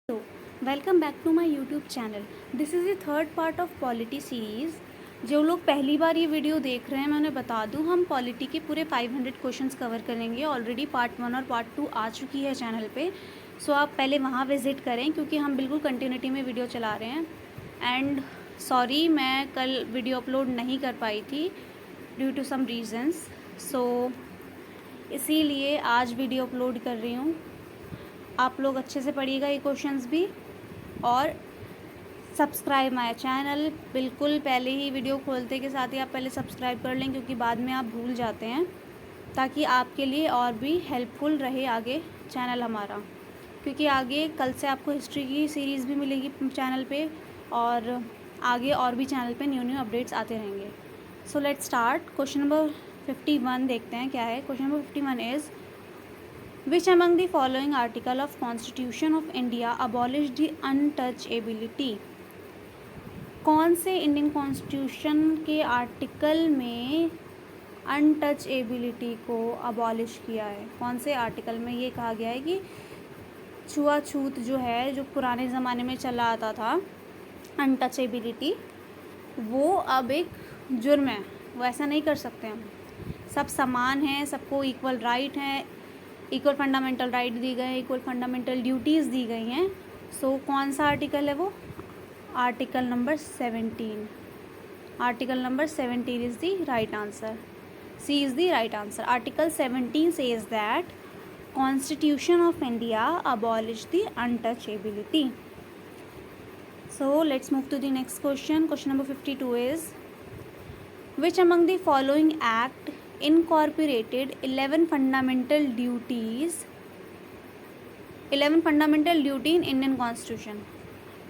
So, welcome back to my YouTube channel. This is the third part of polity series. जो लोग पहली बार ये video देख रहे हैं मैं उन्हें बता दूं, हम पॉलिटी के पूरे 500 क्वेश्चंस कवर करेंगे. ऑलरेडी पार्ट 1 और पार्ट 2 आ चुकी है चैनल पे. सो आप पहले वहाँ विज़िट करें क्योंकि हम बिल्कुल कंटिन्यूटी में वीडियो चला रहे हैं. एंड सॉरी, मैं कल वीडियो अपलोड नहीं कर पाई थी ड्यू टू सम रीज़न्स. सो इसीलिए आज वीडियो अपलोड कर रही हूँ. आप लोग अच्छे से पढ़िएगा ये क्वेश्चंस भी, और सब्सक्राइब माय चैनल. बिल्कुल पहले ही वीडियो खोलते के साथ ही आप पहले सब्सक्राइब कर लें क्योंकि बाद में आप भूल जाते हैं, ताकि आपके लिए और भी हेल्पफुल रहे आगे चैनल हमारा. क्योंकि आगे कल से आपको हिस्ट्री की सीरीज़ भी मिलेगी चैनल पे, और आगे और भी चैनल पे न्यू न्यू अपडेट्स आते रहेंगे. So let's start. Question number 51 देखते हैं क्या है. Question number 51 is Which among the following article of Constitution of India abolished the untouchability? कौन से इंडियन कॉन्स्टिट्यूशन के आर्टिकल में अनटचेबिलिटी को अबॉलिश किया है? कौन से आर्टिकल में ये कहा गया है कि छुआछूत जो है, जो पुराने ज़माने में चला आता था, अनटचेबिलिटी, वो अब एक जुर्म है. वो ऐसा नहीं कर सकते हम. सब समान हैं, सबको इक्वल राइट हैं, इक्वल फंडामेंटल राइट दी गए हैं, इक्वल फंडामेंटल ड्यूटीज़ दी गई हैं. सो कौन सा आर्टिकल है वो? Article number 17. Article number 17 is the right answer. C is the right answer. Article 17 says that constitution of India abolish the untouchability. So let's move to the next question. Question number 52 is which among the following act incorporated 11 fundamental duties in Indian constitution.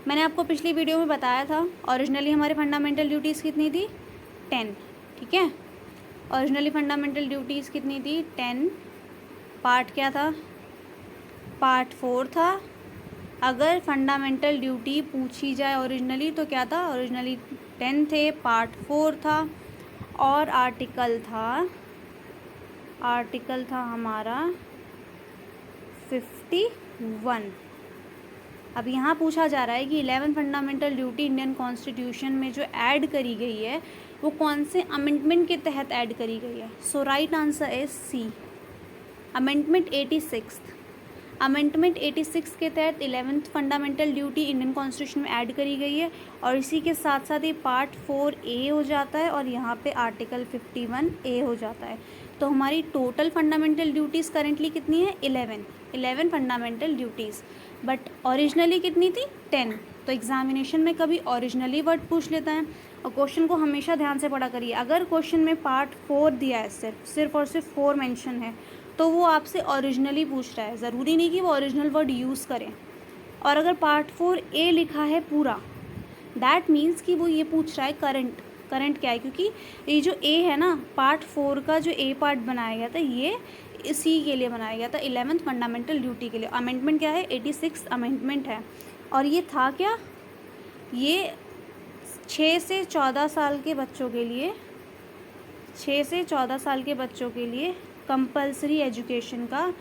मैंने आपको पिछली video में बताया था originally हमारे fundamental duties कितनी थी? 10. ठीक है, ओरिजिनली फंडामेंटल ड्यूटीज़ कितनी थी? 10. पार्ट क्या था? पार्ट 4 था. अगर फंडामेंटल ड्यूटी पूछी जाए ओरिजिनली तो क्या था? ओरिजिनली 10 थे, पार्ट 4 था, और आर्टिकल था हमारा 51. अब यहाँ पूछा जा रहा है कि 11 फंडामेंटल ड्यूटी इंडियन कॉन्स्टिट्यूशन में जो ऐड करी गई है वो कौन से अमेंडमेंट के तहत ऐड करी गई है? So right answer is C, amendment 86. Amendment 86 के तहत 11th fundamental duty Indian constitution में ऐड करी गई है, और इसी के साथ साथ ये पार्ट 4A हो जाता है, और यहाँ पे आर्टिकल 51A हो जाता है. तो हमारी टोटल फंडामेंटल ड्यूटीज़ करेंटली कितनी है? 11 फंडामेंटल ड्यूटीज़. बट ओरिजिनली कितनी थी? 10. तो एग्जामिनेशन में कभी ओरिजिनली वर्ड पूछ लेता है, और क्वेश्चन को हमेशा ध्यान से पढ़ा करिए. अगर क्वेश्चन में पार्ट 4 दिया है, सिर्फ और सिर्फ 4 मेंशन है, तो वो आपसे ओरिजिनली पूछ रहा है. ज़रूरी नहीं कि वो ओरिजिनल वर्ड यूज़ करें. और अगर पार्ट 4A लिखा है पूरा, दैट मीन्स कि वो ये पूछ रहा है करंट क्या है, क्योंकि ये जो A है ना, पार्ट 4 का जो A पार्ट बनाया गया था, ये इसी के लिए बनाया गया था, 11th फंडामेंटल ड्यूटी के लिए. अमेंडमेंट क्या है? 86 अमेंडमेंट है. और ये था क्या? ये 6 से 14 साल के बच्चों के लिए, 6 से 14 साल के बच्चों के लिए कंपलसरी एजुकेशन का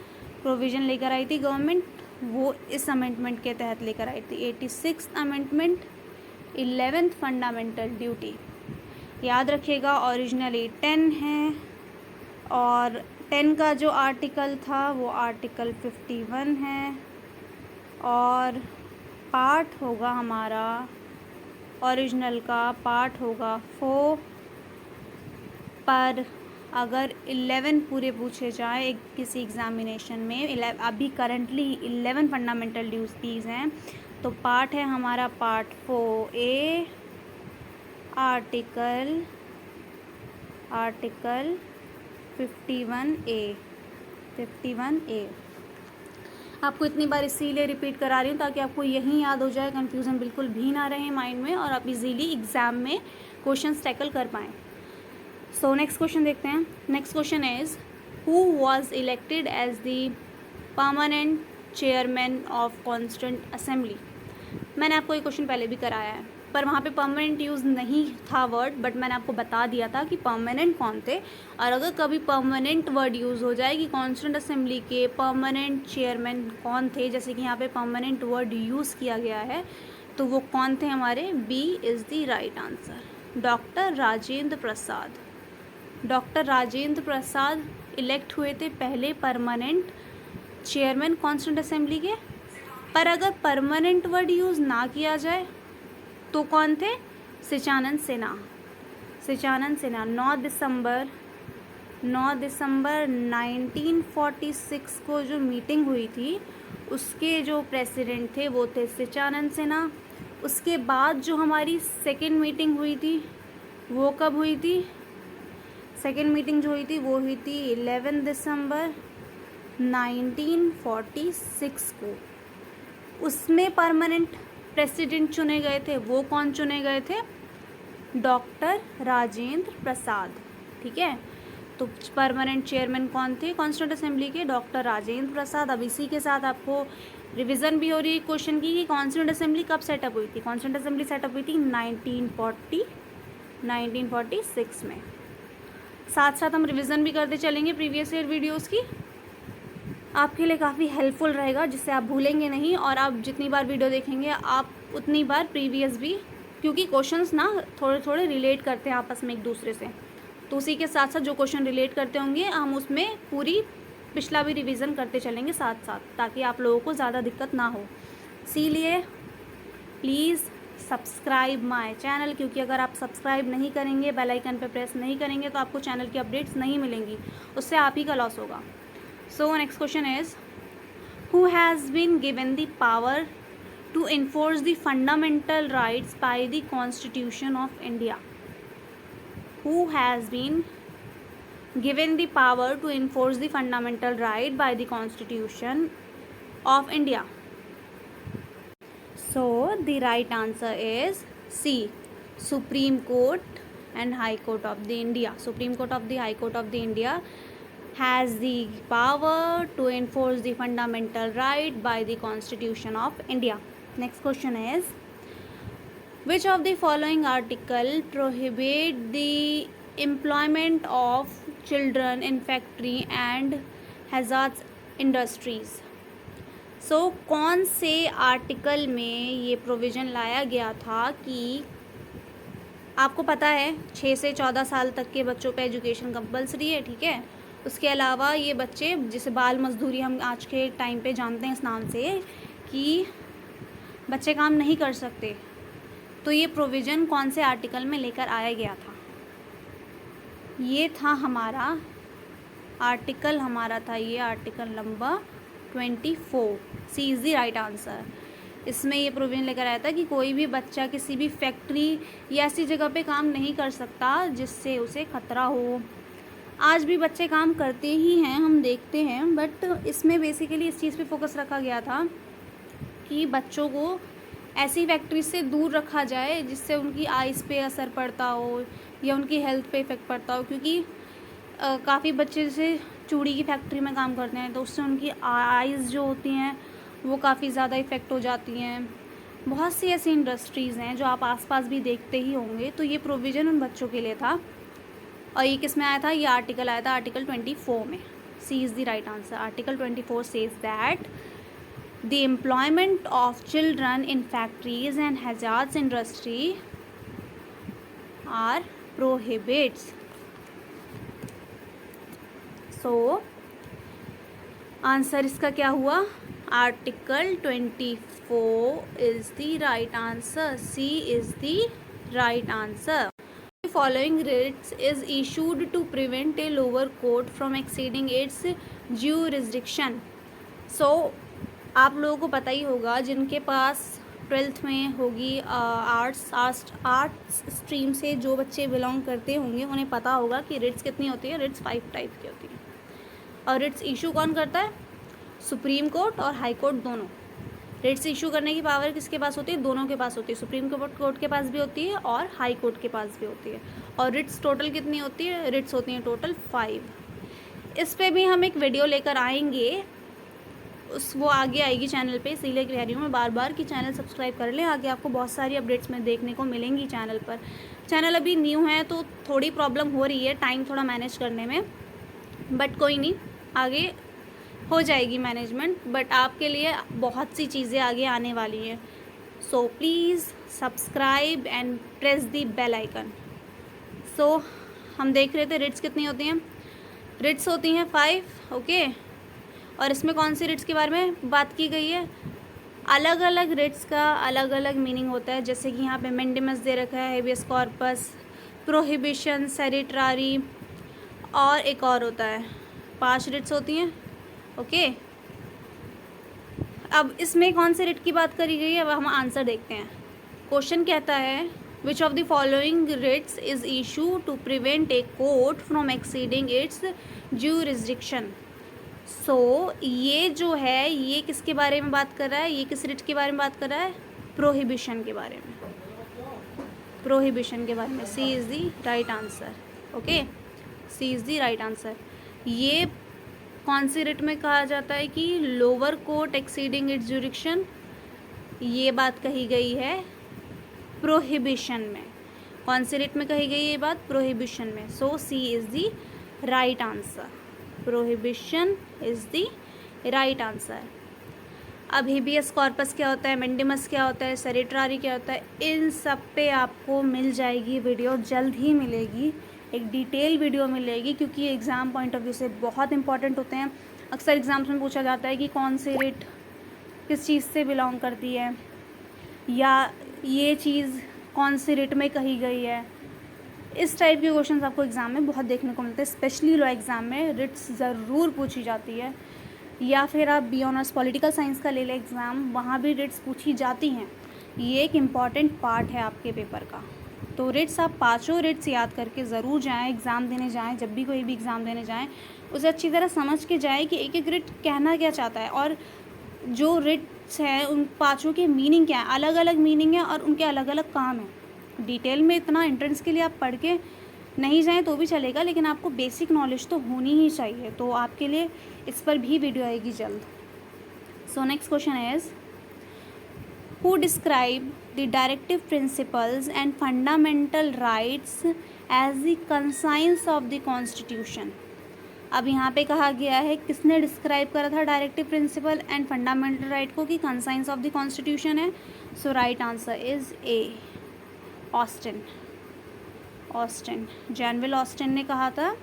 प्रोविज़न लेकर आई थी गवर्नमेंट. वो इस अमेंडमेंट के तहत लेकर आई थी. 86 अमेंडमेंट, 11th फंडामेंटल ड्यूटी. याद रखिएगा ओरिजिनली 10 है, और 10 का जो आर्टिकल था वो आर्टिकल 51 है, और पार्ट होगा हमारा ओरिजिनल का पार्ट होगा 4. पर अगर 11 पूरे पूछे जाए किसी एग्ज़ामिनेशन में, अभी करंटली 11 फंडामेंटल ड्यूटीज़ हैं, तो पार्ट है हमारा पार्ट 4A, आर्टिकल 51A. आपको इतनी बार इसीलिए रिपीट करा रही हूँ ताकि आपको यही याद हो जाए, कन्फ्यूज़न बिल्कुल भी ना रहे माइंड में, और आप इजीली एग्ज़ाम में क्वेश्चंस टैकल कर पाएँ. सो नेक्स्ट क्वेश्चन देखते हैं. Next question is who was elected as the permanent chairman of constituent assembly. मैंने आपको ये क्वेश्चन पहले भी कराया है. पर वहाँ पे परमानेंट यूज़ नहीं था वर्ड, बट मैंने आपको बता दिया था कि परमानेंट कौन थे। और अगर कभी परमानेंट वर्ड यूज़ हो जाए कि कॉन्स्टिट्यूंट असेंबली के परमानेंट चेयरमैन कौन थे, जैसे कि यहाँ पे परमानेंट वर्ड यूज़ किया गया है, तो वो कौन थे हमारे? B is the right answer, doctor Rajendra Prasad. Doctor Rajendra Prasad elect हुए थे पहले परमानेंट चेयरमैन कॉन्स्टिट्यूंट असेंबली के। पर अगर परमानेंट वर्ड यूज़ ना किया जाए तो कौन थे? सच्चिदानंद सिन्हा। सच्चिदानंद सिन्हा 9 दिसंबर 1946 को जो मीटिंग हुई थी उसके जो प्रेसिडेंट थे वो थे सच्चिदानंद सिन्हा। उसके बाद जो हमारी सेकेंड मीटिंग हुई थी वो कब हुई थी? सेकेंड मीटिंग जो हुई थी वो हुई थी 11 दिसंबर 1946 को। उसमें परमानेंट प्रेसिडेंट चुने गए थे, वो कौन चुने गए थे? डॉक्टर राजेंद्र प्रसाद। ठीक है, तो परमानेंट चेयरमैन कौन थे कॉन्स्टिट्यूंट असेंबली के? डॉक्टर राजेंद्र प्रसाद। अब इसी के साथ आपको रिवीजन भी हो रही है क्वेश्चन की कि कॉन्स्टिट्यूंट असेंबली कब सेटअप हुई थी। कॉन्स्टिट्यूंट असेंबली सेटअप हुई थी 1946 में। साथ साथ हम रिवीजन भी करते चलेंगे प्रीवियस ईयर वीडियोस की, आपके लिए काफ़ी हेल्पफुल रहेगा, जिससे आप भूलेंगे नहीं और आप जितनी बार वीडियो देखेंगे आप उतनी बार प्रीवियस भी, क्योंकि क्वेश्चंस ना थोड़े थोड़े रिलेट करते हैं आपस में एक दूसरे से, तो उसी के साथ साथ जो क्वेश्चन रिलेट करते होंगे हम उसमें पूरी पिछला भी रिवीजन करते चलेंगे साथ साथ, ताकि आप लोगों को ज़्यादा दिक्कत ना हो। इसीलिए प्लीज़ सब्सक्राइब माय चैनल, क्योंकि अगर आप सब्सक्राइब नहीं करेंगे, बेल आइकन पे प्रेस नहीं करेंगे, तो आपको चैनल की अपडेट्स नहीं मिलेंगी, उससे आप ही का लॉस होगा। So next question is, who has been given the power to enforce the fundamental rights by the Constitution of India? Who has been given the power to enforce the fundamental right by the Constitution of India? So the right answer is C, Supreme Court and High Court of the India. Supreme Court of the High Court of the India has the power to enforce the fundamental right by the Constitution of India. Next question is, which of the following article prohibit the employment of children in factory and hazardous industries? So कौन से article में ये provision लाया गया था कि आपको पता है 6 से 14 साल तक के बच्चों पे एजुकेशन कंपलसरी है, ठीक है। उसके अलावा ये बच्चे, जिसे बाल मजदूरी हम आज के टाइम पे जानते हैं इस नाम से, कि बच्चे काम नहीं कर सकते, तो ये प्रोविज़न कौन से आर्टिकल में लेकर आया गया था? ये था हमारा आर्टिकल, ये article number 24। C is the right answer. इसमें ये प्रोविज़न लेकर आया था कि कोई भी बच्चा किसी भी फैक्ट्री या ऐसी जगह पे काम नहीं कर सकता जिससे उसे खतरा हो। आज भी बच्चे काम करते ही हैं, हम देखते हैं, बट इसमें बेसिकली इस चीज़ पे फोकस रखा गया था कि बच्चों को ऐसी फैक्ट्री से दूर रखा जाए जिससे उनकी आइज़ पे असर पड़ता हो या उनकी हेल्थ पे इफ़ेक्ट पड़ता हो, क्योंकि काफ़ी बच्चे जैसे चूड़ी की फैक्ट्री में काम करते हैं तो उससे उनकी आइज़ जो होती हैं वो काफ़ी ज़्यादा इफ़ेक्ट हो जाती हैं। बहुत सी ऐसी इंडस्ट्रीज़ हैं जो आप आसपास भी देखते ही होंगे, तो ये प्रोविज़न उन बच्चों के लिए था। और ये किस में आया था? ये आर्टिकल आया था आर्टिकल 24 में। C is the right answer. Article 24 says that the employment of children in factories and hazards industry are prohibits. So answer इसका क्या हुआ? Article 24 is the right answer. C is the right answer. Following writs is issued to prevent a lower court from exceeding its jurisdiction. So आप लोगों को पता ही होगा, जिनके पास 12th में होगी आर्ट्स स्ट्रीम से जो बच्चे बिलोंग करते होंगे उन्हें पता होगा कि रिट्स कितनी होती है। रिट्स 5 टाइप की होती है। और रिट्स इशू कौन करता है? सुप्रीम कोर्ट और हाई कोर्ट दोनों। रिट्स इशू करने की पावर किसके पास होती है? दोनों के पास होती है। सुप्रीम कोर्ट के पास भी होती है और हाई कोर्ट के पास भी होती है। और रिट्स टोटल कितनी होती है? रिट्स होती हैं टोटल 5। इस पे भी हम एक वीडियो लेकर आएंगे वो आगे आएगी चैनल पे, इसीलिए कह रही हूँ मैं बार बार कि चैनल सब्सक्राइब कर लें। आगे आपको बहुत सारी अपडेट्स में देखने को मिलेंगी चैनल पर। चैनल अभी न्यू है तो थोड़ी प्रॉब्लम हो रही है टाइम थोड़ा मैनेज करने में, बट कोई नहीं, आगे हो जाएगी मैनेजमेंट। बट आपके लिए बहुत सी चीज़ें आगे आने वाली हैं, so please subscribe and press the bell icon. So हम देख रहे थे रिट्स कितनी होती हैं। रिट्स होती हैं 5, ओके। और इसमें कौन सी रिट्स के बारे में बात की गई है? अलग अलग रिट्स का अलग अलग मीनिंग होता है, जैसे कि यहाँ पे मेंडिमस दे रखा है, हेबियस कॉर्पस, प्रोहिबिशन, सेरिटरी, और एक और होता है। 5 रिट्स होती हैं, ओके। अब इसमें कौन से रिट की बात करी गई है, अब हम आंसर देखते हैं। क्वेश्चन कहता है which of the following writs is issue to prevent a court from exceeding its jurisdiction. So ये जो है ये किसके बारे में बात कर रहा है, ये किस रिट के बारे में बात कर रहा है? प्रोहिबिशन के बारे में, प्रोहिबिशन के बारे में। C is the right answer, okay, C is the right answer. ये कौन सी रिट में कहा जाता है कि lower court exceeding its jurisdiction? ये बात कही गई है प्रोहिबिशन में। कौन सी रिट में कही गई ये बात? प्रोहिबिशन में। So C is the right answer, prohibition is the right answer. अब हेबियस कॉर्पस क्या होता है, मेंडिमस क्या होता है, सेरिटरी क्या होता है, इन सब पे आपको मिल जाएगी वीडियो, जल्द ही मिलेगी, एक डिटेल वीडियो मिलेगी, क्योंकि ये एग्ज़ाम पॉइंट ऑफ व्यू से बहुत इंपॉर्टेंट होते हैं। अक्सर एग्ज़ाम्स में पूछा जाता है कि कौन सी रिट किस चीज़ से बिलोंग करती है, या ये चीज़ कौन सी रिट में कही गई है। इस टाइप के क्वेश्चंस आपको एग्ज़ाम में बहुत देखने को मिलते हैं, स्पेशली लॉ एग्ज़ाम में रिट्स ज़रूर पूछी जाती है। या फिर आप बी ऑनर्स पॉलिटिकल साइंस का ले लें एग्ज़ाम, वहाँ भी रिट्स पूछी जाती हैं। ये एक इम्पॉर्टेंट पार्ट है आपके पेपर का। तो रिट्स आप 5 रिट्स याद करके ज़रूर जाएं, एग्ज़ाम देने जाएं, जब भी कोई भी एग्ज़ाम देने जाएं उसे अच्छी तरह समझ के जाएं कि एक एक रिट कहना क्या चाहता है, और जो रिट्स हैं उन 5 के मीनिंग क्या है, अलग अलग मीनिंग है और उनके अलग अलग काम हैं। डिटेल में इतना एंट्रेंस के लिए आप पढ़ के नहीं जाएं तो भी चलेगा, लेकिन आपको बेसिक नॉलेज तो होनी ही चाहिए। तो आपके लिए इस पर भी वीडियो आएगी जल्द। सो next question is who describe the directive principles and fundamental rights as the conscience of the constitution। अब यहाँ पे कहा गया है किसने डिस्क्राइब करा था directive principle and fundamental right को कि कंसाइंस ऑफ द कॉन्स्टिट्यूशन है। So right answer is A, Austin. Austin, general Austin ने कहा था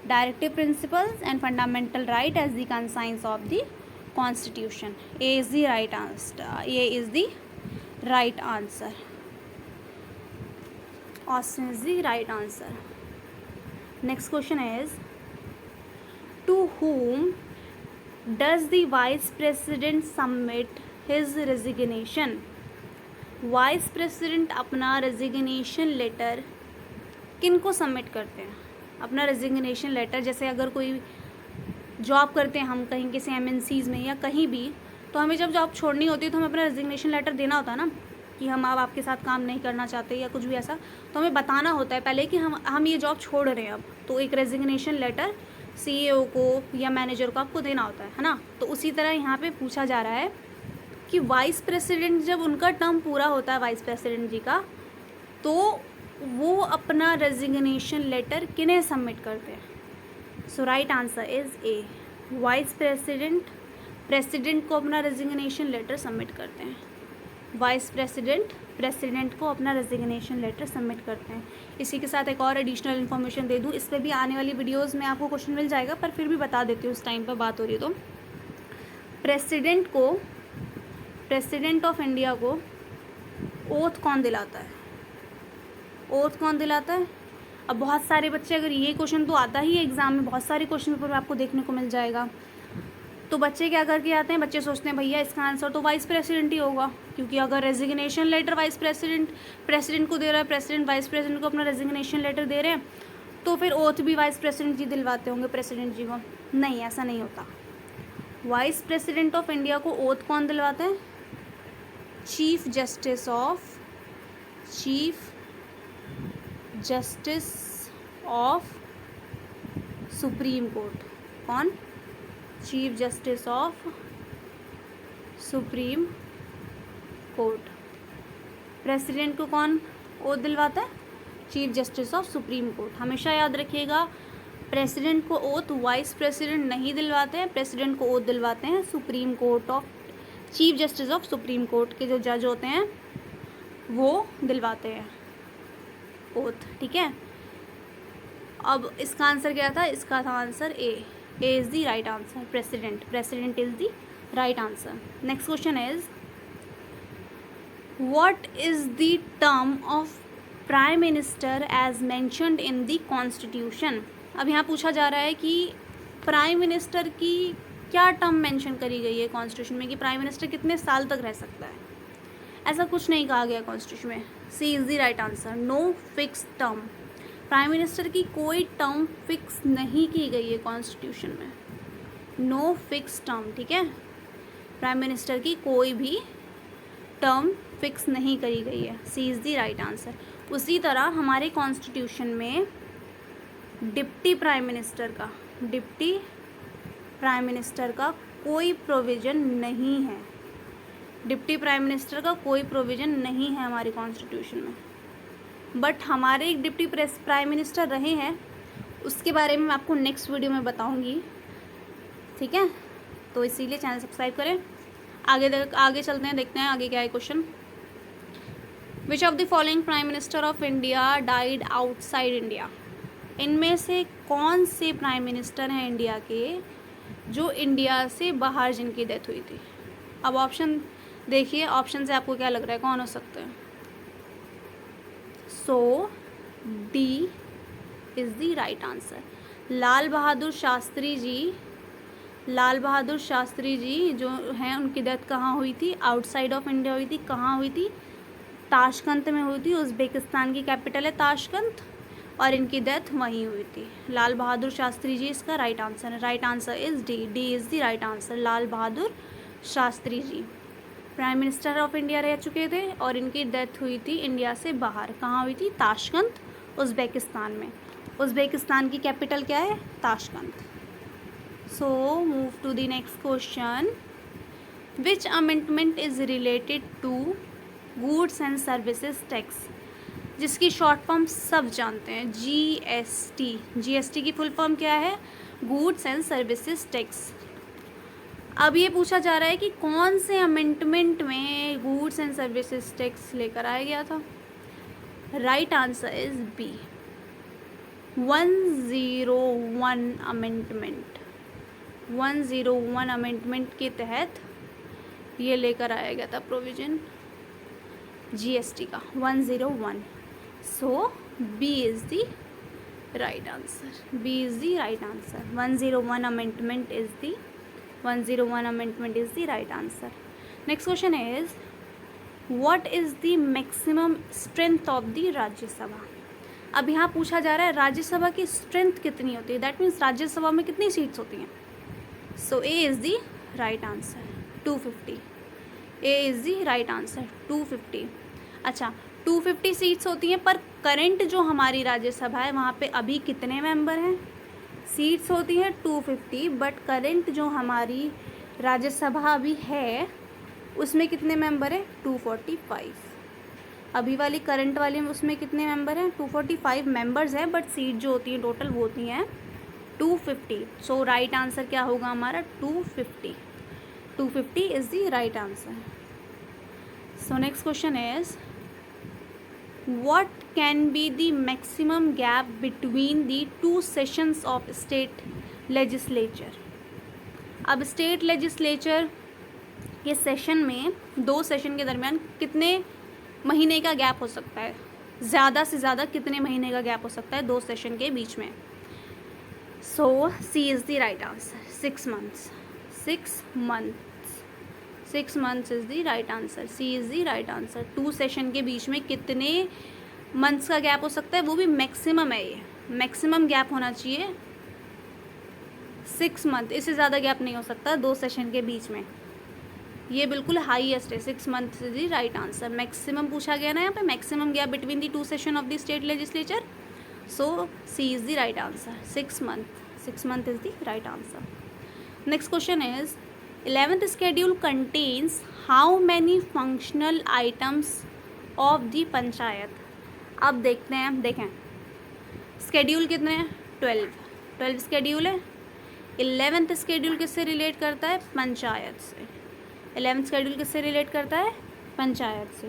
directive principles and fundamental right as the conscience of the Constitution. A is the right answer. A is the right answer. Austin is the right answer. Next question is, to whom does the Vice President submit his resignation? Vice President अपना resignation letter किन को submit करते हैं? अपना resignation letter, जैसे अगर कोई job करते हैं हम कहीं किसी MNCs में या कहीं भी, तो हमें जब जॉब छोड़नी होती है तो हमें अपना रेजिग्नेशन लेटर देना होता है ना, कि हम अब आपके साथ काम नहीं करना चाहते या कुछ भी ऐसा, तो हमें बताना होता है पहले कि हम ये जॉब छोड़ रहे हैं अब। तो एक रेजिग्नेशन लेटर CEO को या मैनेजर को आपको देना होता है ना। तो उसी तरह यहाँ पे पूछा जा रहा है कि वाइस प्रेसिडेंट जब उनका टर्म पूरा होता है वाइस प्रेसिडेंट जी का, तो वो अपना रेजिग्नेशन लेटर किन्हें सबमिट करते हैं? So right answer is A, vice president को अपना रेजिग्नेशन लेटर सबमिट करते हैं। वाइस प्रेसिडेंट को अपना रेजिग्नेशन लेटर सबमिट करते हैं। इसी के साथ एक और एडिशनल इन्फॉर्मेशन दे दूँ, इस पर भी आने वाली वीडियोस में आपको क्वेश्चन मिल जाएगा, पर फिर भी बता देती हूँ उस टाइम पर बात हो रही है। तो प्रेसिडेंट ऑफ इंडिया को ओथ कौन दिलाता है? ओथ कौन दिलाता है? अब बहुत सारे बच्चे, अगर ये क्वेश्चन तो आता ही है एग्ज़ाम में, बहुत सारे क्वेश्चन पेपर आपको देखने को मिल जाएगा, तो बच्चे क्या करके आते हैं, बच्चे सोचते हैं भैया इसका आंसर तो वाइस प्रेसिडेंट ही होगा, क्योंकि अगर रेजिग्नेशन लेटर वाइस प्रेसिडेंट को दे रहा है, प्रेसिडेंट वाइस प्रेसिडेंट को अपना रेजिग्नेशन लेटर दे रहे हैं, तो फिर ओथ भी वाइस प्रेसिडेंट जी दिलवाते होंगे प्रेसिडेंट जी को। नहीं, ऐसा नहीं होता। वाइस प्रेसिडेंट ऑफ इंडिया को ओथ कौन दिलवाते हैं? Chief justice of supreme court. कौन? Chief justice of supreme court. President को कौन ओथ दिलवाता है? Chief justice of supreme court. हमेशा याद रखिएगा, प्रेसिडेंट को ओथ वाइस प्रेसिडेंट नहीं दिलवाते हैं, प्रेसिडेंट को ओथ दिलवाते हैं supreme court of, chief justice of supreme court के जो जज होते हैं वो दिलवाते हैं ओथ, ठीक है। अब इसका आंसर क्या था? इसका था answer A is the right answer. President is the right answer. Next question is what is the term of prime minister as mentioned in the constitution. अब यहाँ पूछा जा रहा है कि प्राइम मिनिस्टर की क्या टर्म मेंशन करी गई है कॉन्स्टिट्यूशन में, कि प्राइम मिनिस्टर कितने साल तक रह सकता है। ऐसा कुछ नहीं कहा गया कॉन्स्टिट्यूशन में। C is the right answer. No fix term, prime minister की कोई टर्म फिक्स नहीं की गई है कॉन्स्टिट्यूशन में। नो फिक्स टर्म, ठीक है। प्राइम मिनिस्टर की कोई भी टर्म फिक्स नहीं करी गई है। सी इज़ द राइट आंसर। उसी तरह हमारे कॉन्स्टिट्यूशन में डिप्टी प्राइम मिनिस्टर का कोई प्रोविज़न नहीं है। डिप्टी प्राइम मिनिस्टर का कोई प्रोविज़न नहीं है हमारे कॉन्स्टिट्यूशन में। बट हमारे एक डिप्टी प्राइम मिनिस्टर रहे हैं, उसके बारे में मैं आपको नेक्स्ट वीडियो में बताऊंगी, ठीक है। तो इसीलिए चैनल सब्सक्राइब करें। आगे चलते हैं, देखते हैं आगे क्या है question. Which of the following prime minister of India died outside India. इनमें से कौन से प्राइम मिनिस्टर हैं इंडिया के जो इंडिया से बाहर जिनकी डेथ हुई थी। अब ऑप्शन देखिए, ऑप्शन से आपको क्या लग रहा है कौन हो सकते हैं। So D is the right answer. Lal Bahadur Shastri ji जो हैं उनकी डेथ कहाँ हुई थी? आउटसाइड ऑफ इंडिया हुई थी। कहाँ हुई थी? ताशकंद में हुई थी। उज़्बेकिस्तान की कैपिटल है ताशकंद, और इनकी डेथ वहीं हुई थी। लाल बहादुर शास्त्री जी इसका राइट आंसर है। Right answer is D is the right answer. Lal Bahadur Shastri ji prime minister of India रह चुके थे और इनकी डेथ हुई थी इंडिया से बाहर। कहाँ हुई थी? ताशकंद, उज़्बेकिस्तान में। उज़्बेकिस्तान की कैपिटल क्या है? Tashkent. So move to the next question. Which amendment is related to goods and services tax, जिसकी शॉर्ट फॉर्म सब जानते हैं, जीएसटी की फुल फॉर्म क्या है? Goods and services tax. अब ये पूछा जा रहा है कि कौन से अमेंडमेंट में गुड्स एंड सर्विसेज टैक्स लेकर आया गया था। Right answer is B, 101 amendment. 101 amendment के तहत ये लेकर आया गया था प्रोविजन जीएसटी का, 101। So B is the right answer. B is the right answer. 101 amendment is the 101 amendment is the right answer. Next question is what is the maximum strength of the Rajya Sabha. अब यहाँ पूछा जा रहा है राज्यसभा की strength कितनी होती है, दैट मीन्स राज्यसभा में कितनी सीट्स होती हैं। So A is the right answer, 250। A is the right answer, 250। अच्छा, 250 सीट्स होती हैं, पर करंट जो हमारी राज्यसभा है वहाँ पे अभी कितने मेंबर हैं? सीट्स होती हैं 250, बट करंट जो हमारी राज्यसभा अभी है उसमें कितने मेंबर हैं? 245। अभी वाली करंट वाली में उसमें कितने मेंबर हैं? 245 मेंबर्स हैं, बट सीट जो होती हैं टोटल वो होती हैं 250। सो राइट आंसर क्या होगा हमारा? 250। 250 is the right answer. So next question is what can be the maximum gap between the two sessions of state legislature। अब स्टेट लेजिस्लेचर के सेशन में, दो सेशन के दरमियान कितने महीने का गैप हो सकता है? ज़्यादा से ज़्यादा कितने महीने का गैप हो सकता है दो सेशन के बीच में? So C is the right answer, 6 months। 6 months is the right answer. C is the right answer. 2 session के बीच में कितने मंथ्स का गैप हो सकता है? वो भी मैक्सिमम है, ये मैक्सिमम गैप होना चाहिए 6 month। इससे ज़्यादा गैप नहीं हो सकता 2 सेशन के बीच में, ये बिल्कुल हाईएस्ट है। 6 months is the right answer. Maximum पूछा गया ना यहाँ पे, maximum gap between the 2 session of the state legislature. So C is the right answer, 6 month। 6 month is the right answer. Next question is 11th schedule contains how many functional items of the panchayat? अब देखते हैं, देखें schedule कितने हैं, 12 schedule है। 11th schedule किससे relate करता है, पंचायत से। 11th स्केड्यूल किससे रिलेट करता है, पंचायत से।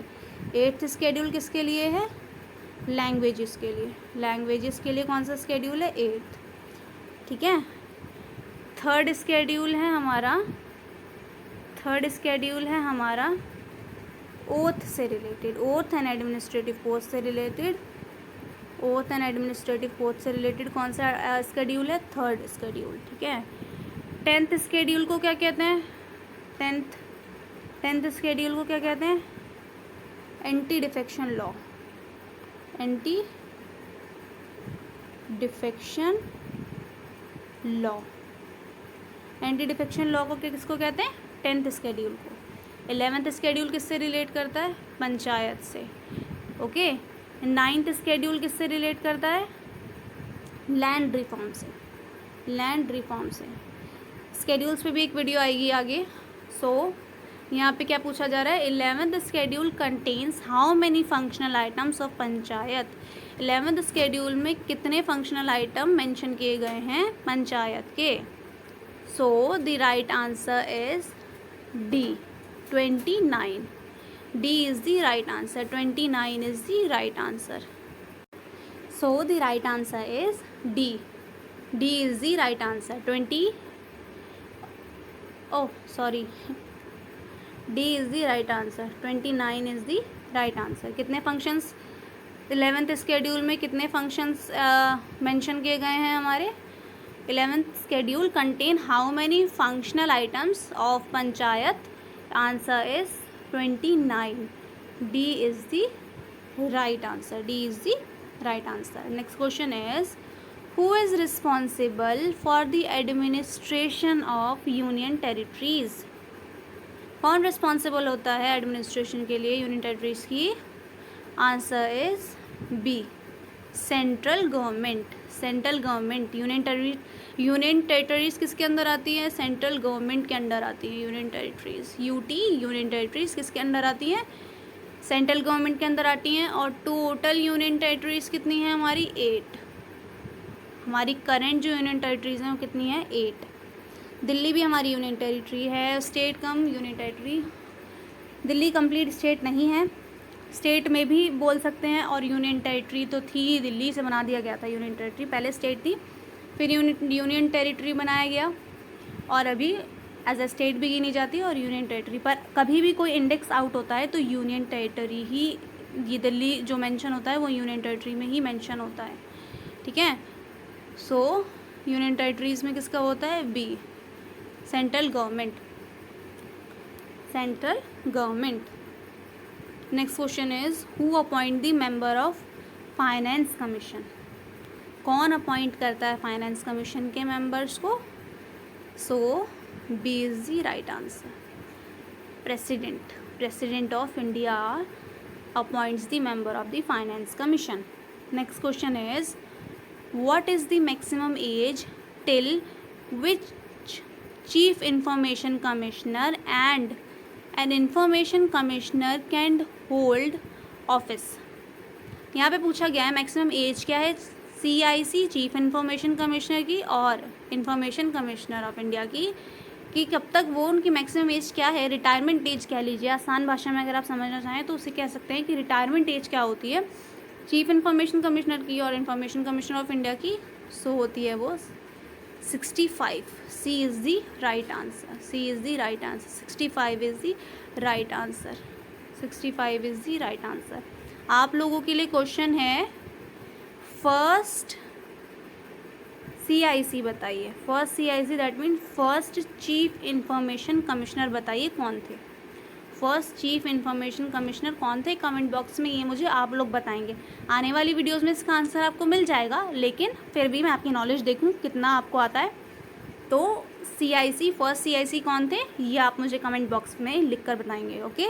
8th स्केड्यूल किसके लिए है, लैंग्वेजेस के लिए। लैंग्वेजेस के लिए कौन सा स्केड्यूल है, 8th, ठीक है। 3rd स्केड्यूल है हमारा ओथ से related, oath and administrative post से related. Oath and administrative post से रिलेटेड कौन सा स्केड्यूल है, 3rd स्केड्यूल, ठीक है। 10th स्केड्यूल को क्या कहते हैं, 10th स्केड्यूल को क्या कहते हैं, anti defection law. Anti defection law, anti defection law को किसको कहते हैं, 10th स्केड्यूल को। 11th स्केड्यूल किससे रिलेट करता है, पंचायत से, ओके। 9th स्केड्यूल किससे रिलेट करता है, लैंड रिफॉर्म से, लैंड रिफॉर्म से। स्केड्यूल्स पे भी एक वीडियो आएगी आगे। सो यहाँ पे क्या पूछा जा रहा है, 11th schedule contains how many functional items of panchayat. 11th schedule में कितने फंक्शनल आइटम मेंशन किए गए हैं पंचायत के। So the right answer is D, 29. D is the right answer. 29 is the right answer. So the right answer is D. D is the right answer. 20. Oh, sorry. D is the right answer. 29 is the right answer. कितने functions 11th schedule में कितने functions mention किए गए हैं हमारे। 11th schedule contain how many functional items of panchayat. Answer is 29. D is the right answer. D is the right answer. Next question is, who is responsible for the administration of union territories? कौन responsible होता है administration के लिए union territories की। Answer is B, central government. Central government. Union territories किसके अंदर आती है, सेंट्रल गवर्नमेंट के अंडर आती है union territories. UT union territories किसके अंडर आती हैं, सेंट्रल गवर्नमेंट के अंदर आती हैं। और टोटल यूनियन टेरिटरीज़ कितनी है हमारी, 8। हमारी करंट जो यूनियन टेरिटरीज़ हैं वो कितनी है, 8। दिल्ली भी हमारी यूनियन टेरिटरी है, state cum union territory. Delhi complete state नहीं है, स्टेट में भी बोल सकते हैं, और यूनियन टेरिटरी तो थी, दिल्ली से बना दिया गया था यूनियन टेरिटरी। पहले स्टेट थी, फिर यूनियन टेरिटरी बनाया गया, और अभी एज अ स्टेट भी गिनी जाती है और यूनियन टेरिटरी। पर कभी भी कोई इंडेक्स आउट होता है तो यूनियन टेरिटरी ही, ये दिल्ली जो मेंशन होता है वो यूनियन टेरिटरी में ही मेंशन होता है, ठीक है। सो यूनियन टेरिटरीज़ में किसका होता है, B, central government, central government. Next question is, who appoint the member of finance commission. कौन अपॉइंट करता है फाइनेंस कमीशन के मेंबर्स को। So B is the right answer, president. President of India appoints the member of the finance commission. Next question is, what is the maximum age till which chief information commissioner and an information commissioner can hold office। यहाँ पे पूछा गया है maximum age क्या है CIC chief information commissioner की और information commissioner of India की, कि कब तक वो उनकी मैक्सिमम एज क्या है। रिटायरमेंट एज कह लीजिए, आसान भाषा में अगर आप समझना चाहें तो उसे कह सकते हैं कि रिटायरमेंट एज क्या होती है चीफ इंफॉर्मेशन कमिश्नर की और इंफॉर्मेशन कमिश्नर ऑफ इंडिया की। सो होती है वो 65। C is the right answer, C is the right answer, 65 is the right answer, 65 is the right answer. आप लोगों के लिए क्वेश्चन है, फर्स्ट CIC बताइए। First CIC that mean first chief information commissioner बताइए कौन थे। फर्स्ट चीफ इंफॉर्मेशन कमिश्नर कौन थे, कमेंट बॉक्स में ये मुझे आप लोग बताएंगे। आने वाली वीडियोस में इसका आंसर आपको मिल जाएगा, लेकिन फिर भी मैं आपकी नॉलेज देखूं कितना आपको आता है। तो CIC फर्स्ट CIC कौन थे ये आप मुझे कमेंट बॉक्स में लिख कर बताएंगे, ओके।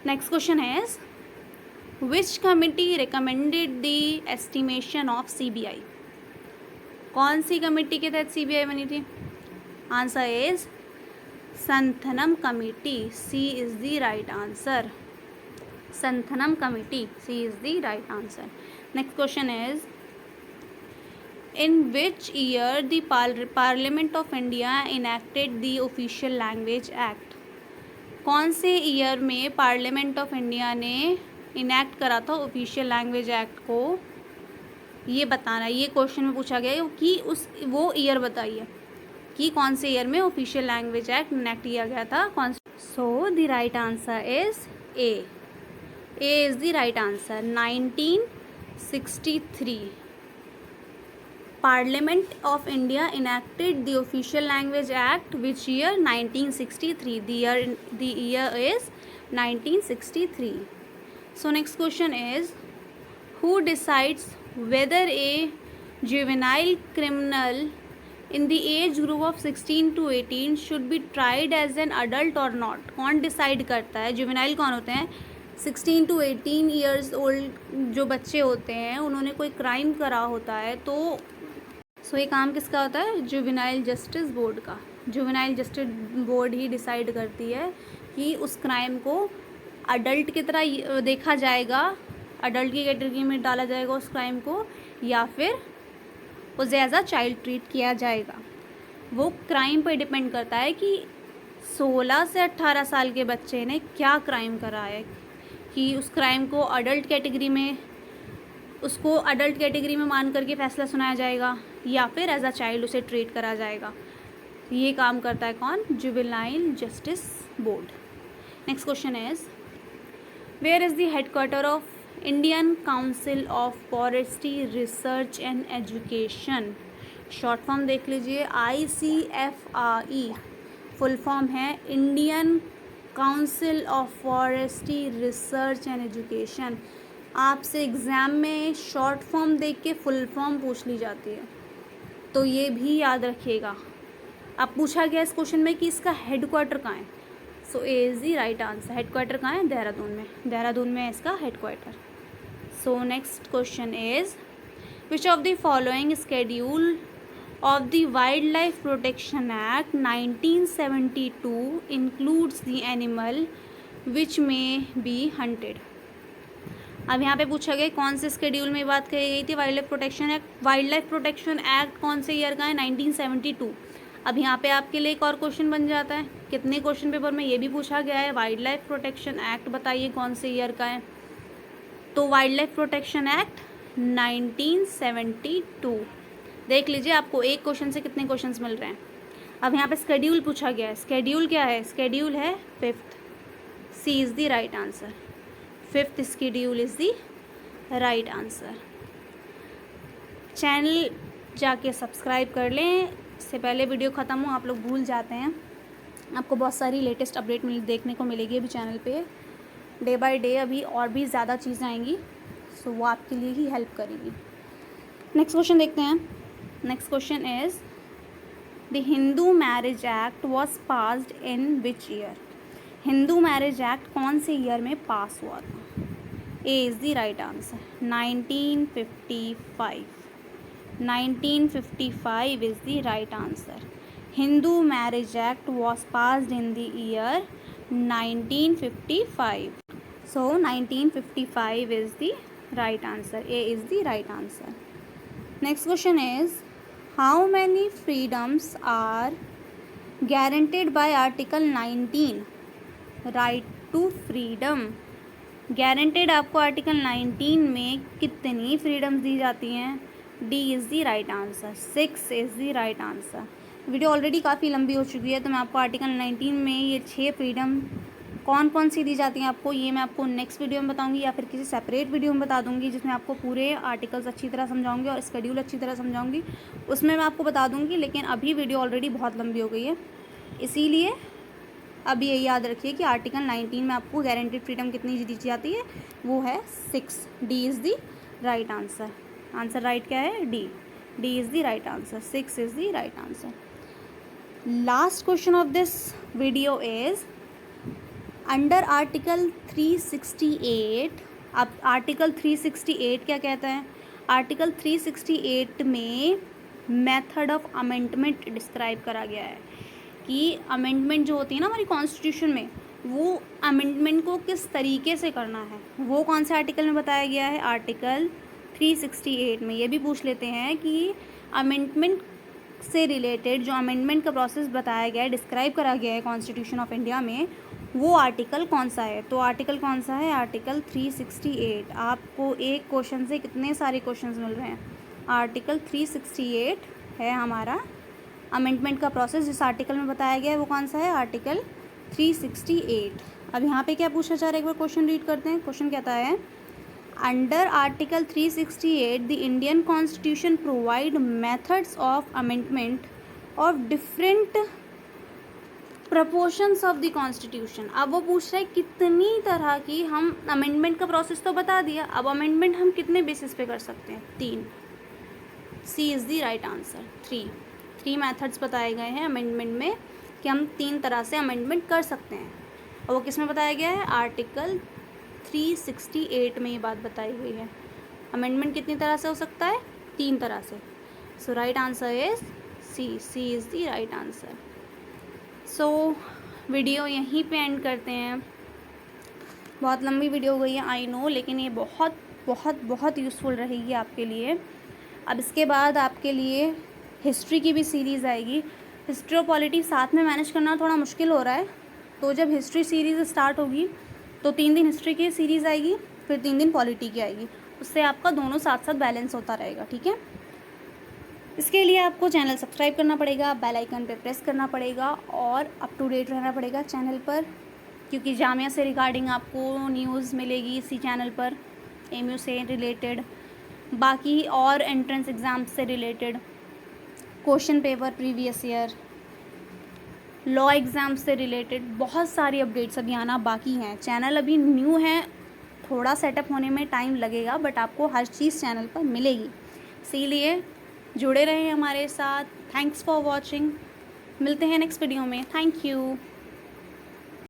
नेक्स्ट क्वेश्चन है, which committee recommended the estimation of CBI। कौन सी कमेटी के तहत CBI बनी थी। Answer is Santhanam committee, C is the right answer. Santhanam committee, C is the right answer. Next question is in which year the parliament of India enacted the official language act. कौन से year में parliament of India ने enact करा था official language act को, ये बताना। ये क्वेश्चन में पूछा गया है कि वो ईयर बताइए कि कौन से ईयर में ऑफिशियल लैंग्वेज एक्ट इनैक्ट किया गया था। कौन so the right answer is a is the right answer. 1963 Parliament of India enacted the official language act, which year? 1963. The year is 1963. So next question is, who decides whether a juvenile criminal in the age group of 16 to 18 should be tried as an adult or not? कौन decide करता है? Juvenile कौन होते हैं? 16 to 18 years old जो बच्चे होते हैं, उन्होंने कोई क्राइम करा होता है तो ये काम किसका होता है? जुवेनाइल जस्टिस बोर्ड का। जुवेनाइल जस्टिस बोर्ड ही डिसाइड करती है कि उस क्राइम को अडल्ट की तरह देखा जाएगा, अडल्ट की कैटेगरी में डाला जाएगा उस क्राइम को, या फिर उसे एज अ चाइल्ड ट्रीट किया जाएगा। वो क्राइम पर डिपेंड करता है कि 16 से 18 साल के बच्चे ने क्या क्राइम करा है, कि उस क्राइम को अडल्ट कैटेगरी में मान करके फैसला सुनाया जाएगा या फिर एज अ चाइल्ड उसे ट्रीट करा जाएगा। ये काम करता है कौन? Juvenile justice board. Next question is, where is the headquarter of Indian council of forestry research and education. Short form देख लीजिए, ICFRE। फुल फॉर्म है Indian council of forestry research and education. आपसे एग्ज़ाम में short form देख के full form पूछ ली जाती है, तो ये भी याद रखिएगा। अब पूछा गया इस क्वेश्चन में कि इसका हेडक्वार्टर कहाँ है, so A is the right answer. Headquarter कहाँ है? देहरादून में। देहरादून में है इसका headquarter. So next question is, which of the following schedule of the Wildlife Protection Act 1972 includes the animal which may be hunted। अब यहाँ पे पूछा गया कौन से स्केड्यूल में बात कही गई थी वाइल्ड लाइफ प्रोटेक्शन एक्ट कौन से ईयर का है? 1972। अब यहाँ पे आपके लिए एक और क्वेश्चन बन जाता है, कितने क्वेश्चन पेपर में ये भी पूछा गया है, वाइल्ड लाइफ प्रोटेक्शन एक्ट बताइए कौन से ईयर का है। तो वाइल्ड लाइफ प्रोटेक्शन एक्ट 1972। देख लीजिए आपको एक क्वेश्चन से कितने क्वेश्चंस मिल रहे हैं। अब यहाँ पे स्केड्यूल पूछा गया है, स्केड्यूल क्या है? स्केड्यूल है 5th, C is the right answer. 5th schedule is the right answer. Channel जाके सब्सक्राइब कर लें, इससे पहले वीडियो ख़त्म हो आप लोग भूल जाते हैं। आपको बहुत सारी लेटेस्ट अपडेट देखने को मिलेगी अभी चैनल पे, डे बाय डे अभी और भी ज़्यादा चीज़ें आएंगी, सो वो आपके लिए ही हेल्प करेगी। नेक्स्ट क्वेश्चन देखते हैं। Next question is, the Hindu marriage act was passed in which year. Hindu marriage act कौन से ईयर में पास हुआ था? ए is the right answer. 1955। 1955 is the right answer. Hindu marriage act was passed in the year 1955। So 1955 is the right answer. A is the right answer. Next question is, how many freedoms are guaranteed by Article 19? Right to freedom guaranteed आपको article 19 में कितनी freedoms दी जाती हैं? D is the right answer. 6 is the right answer. Video already काफ़ी लंबी हो चुकी है, तो मैं आपको आर्टिकल 19 में ये 6 फ्रीडम कौन कौन सी दी जाती हैं आपको, ये मैं आपको नेक्स्ट वीडियो में बताऊंगी या फिर किसी सेपरेट वीडियो में बता दूंगी, जिसमें आपको पूरे आर्टिकल्स अच्छी तरह समझाऊंगी और स्केड्यूल अच्छी तरह समझाऊंगी, उसमें मैं आपको बता दूंगी। लेकिन अभी वीडियो ऑलरेडी बहुत लंबी हो गई है, इसीलिए अब ये याद रखिए कि आर्टिकल 19 में आपको गारंटेड फ्रीडम कितनी दी जाती है, वो है 6। D is the right answer. Answer right क्या है? D. D is the right answer. 6 is the right answer. Last question of this video is, under article 368, अब आर्टिकल 368 क्या कहता है? आर्टिकल 368 में मेथड ऑफ अमेंडमेंट डिस्क्राइब करा गया है कि अमेंडमेंट जो होती है ना हमारी कॉन्स्टिट्यूशन में, वो अमेंडमेंट को किस तरीके से करना है वो कौन से आर्टिकल में बताया गया है, आर्टिकल 368 में। ये भी पूछ लेते हैं कि अमेंडमेंट से रिलेटेड जो अमेंडमेंट का प्रोसेस बताया गया है, डिस्क्राइब करा गया है कॉन्स्टिट्यूशन ऑफ इंडिया में, वो आर्टिकल कौन सा है। तो आर्टिकल कौन सा है, आर्टिकल 368। आपको एक क्वेश्चन से कितने सारे क्वेश्चंस मिल रहे हैं। आर्टिकल 368 है हमारा अमेंडमेंट का प्रोसेस, जिस आर्टिकल में बताया गया है वो कौन सा है, आर्टिकल 368। अब यहाँ पे क्या पूछा जा रहा है, एक बार क्वेश्चन रीड करते हैं। क्वेश्चन कहता है, under article 368 the Indian constitution provide methods of amendment of different proportions of the constitution. अब वो पूछ रहा है कितनी तरह की, हम अमेंडमेंट का प्रोसेस तो बता दिया, अब अमेंडमेंट हम कितने बेसिस पे कर सकते हैं, 3। C is the right answer, 3 methods बताए गए हैं अमेंडमेंट में कि हम 3 तरह से अमेंडमेंट कर सकते हैं। और वो किस में बताया गया है, आर्टिकल 368 में ये बात बताई गई है। अमेंडमेंट कितनी तरह से हो सकता है, 3 तरह से। So right answer is C is the right answer. So video यहीं पे एंड करते हैं। बहुत लंबी वीडियो हो गई है आई नो, लेकिन ये बहुत बहुत बहुत यूज़फुल रहेगी आपके लिए। अब इसके बाद आपके लिए हिस्ट्री की भी सीरीज़ आएगी। हिस्ट्री और पॉलिटी साथ में मैनेज करना थोड़ा मुश्किल हो रहा है, तो जब हिस्ट्री सीरीज़ स्टार्ट होगी तो 3 दिन हिस्ट्री की सीरीज़ आएगी, फिर 3 दिन पॉलिटी की आएगी। उससे आपका दोनों साथ साथ बैलेंस होता रहेगा, ठीक है। इसके लिए आपको चैनल सब्सक्राइब करना पड़ेगा, बेल आइकन पे प्रेस करना पड़ेगा और अप टू डेट रहना पड़ेगा चैनल पर, क्योंकि जामिया से रिगार्डिंग आपको न्यूज़ मिलेगी इसी चैनल पर, एमयू से रिलेटेड, बाकी और एंट्रेंस एग्ज़ाम से related, question paper previous year, law exam से रिलेटेड बहुत सारी अपडेट्स अभी आना बाकी हैं। चैनल अभी न्यू है, थोड़ा सेटअप होने में टाइम लगेगा, बट आपको हर चीज़ चैनल पर मिलेगी, इसीलिए जुड़े रहें हमारे साथ। थैंक्स फॉर वॉचिंग, मिलते हैं नेक्स्ट वीडियो में। Thank you.